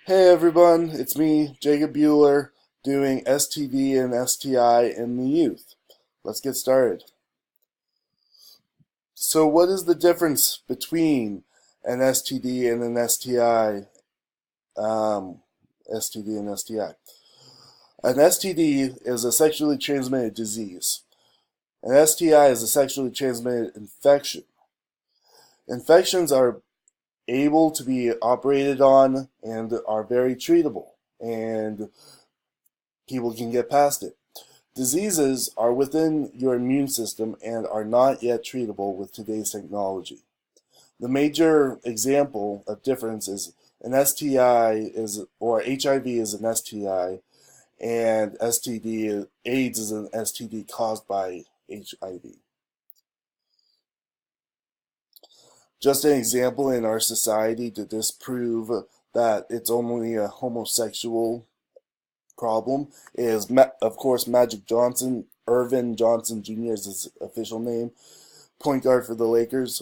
Hey everyone, it's me, Jacob Bueller, doing STD and STI in the youth. Let's get started. So what is the difference between an STD and an STI? STD and STI. An STD is a sexually transmitted disease. An STI is a sexually transmitted infection. Infections are able to be operated on and are very treatable, and people can get past it. Diseases are within your immune system and are not yet treatable with today's technology. The major example of difference is an STI or HIV is an STI, and STD, AIDS is an STD caused by HIV. Just an example in our society to disprove that it's only a homosexual problem is, of course, Magic Johnson. Irvin Johnson Jr. is his official name. Point guard for the Lakers,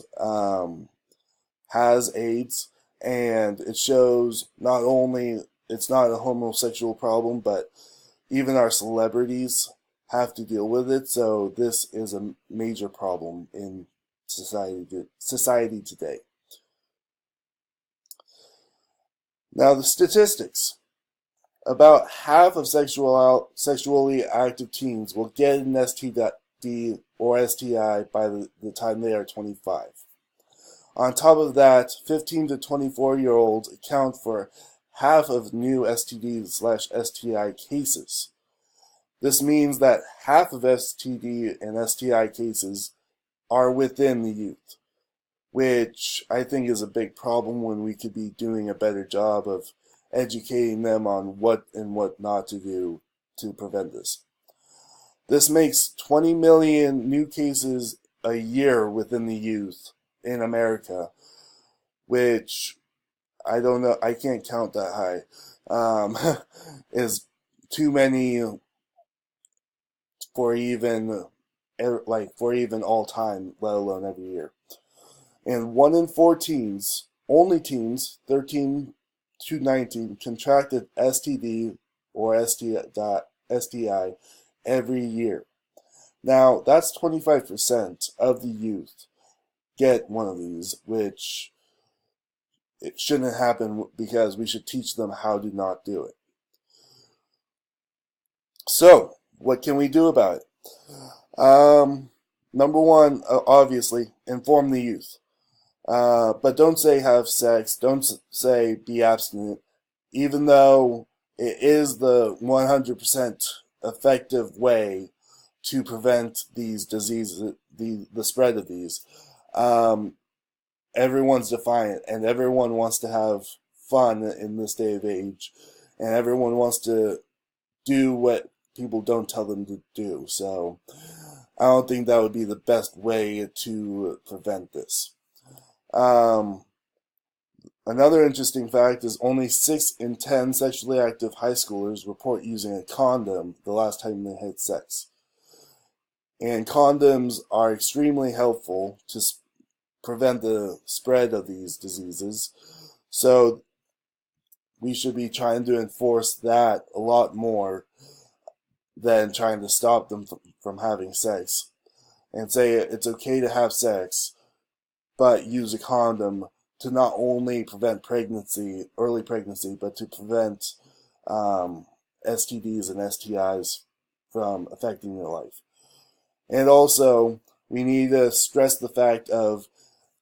has AIDS, and it shows not only it's not a homosexual problem, but even our celebrities have to deal with it. So this is a major problem in society today. Now the statistics. About half of sexually active teens will get an STD or STI by the time they are 25. On top of that, 15 to 24-year-olds account for half of new STD/STI cases. This means that half of STD and STI cases are within the youth, which I think is a big problem when we could be doing a better job of educating them on what and what not to do to prevent this. This makes 20 million new cases a year within the youth in America, which I don't know, I can't count that high, is too many for even all time, let alone every year. And 1 in 4 teens, only teens, 13 to 19, contracted STD or STI every year. Now, that's 25% of the youth get one of these, which it shouldn't happen because we should teach them how to not do it. So, what can we do about it? Number one, obviously, inform the youth. But don't say have sex, don't say be abstinent, even though it is the 100% effective way to prevent these diseases, the spread of these. Everyone's defiant, and everyone wants to have fun in this day of age, and everyone wants to do what people don't tell them to do. So I don't think that would be the best way to prevent this. Another interesting fact is only 6 in 10 sexually active high schoolers report using a condom the last time they had sex. And condoms are extremely helpful to prevent the spread of these diseases. So we should be trying to enforce that a lot more than trying to stop them from having sex. And say it's okay to have sex, but use a condom to not only prevent early pregnancy, but to prevent STDs and STIs from affecting your life. And also, we need to stress the fact of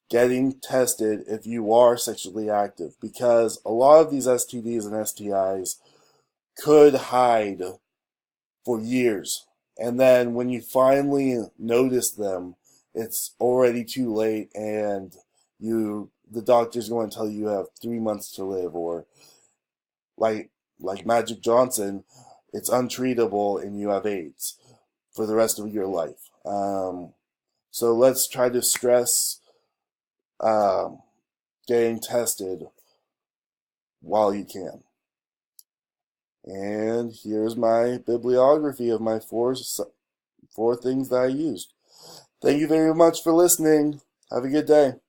getting tested if you are sexually active, because a lot of these STDs and STIs could hide for years. And then when you finally notice them, it's already too late, and the doctor's going to tell you have 3 months to live, or like Magic Johnson, it's untreatable and you have AIDS for the rest of your life. So let's try to stress getting tested while you can. And here's my bibliography of my four things that I used. Thank you very much for listening. Have a good day.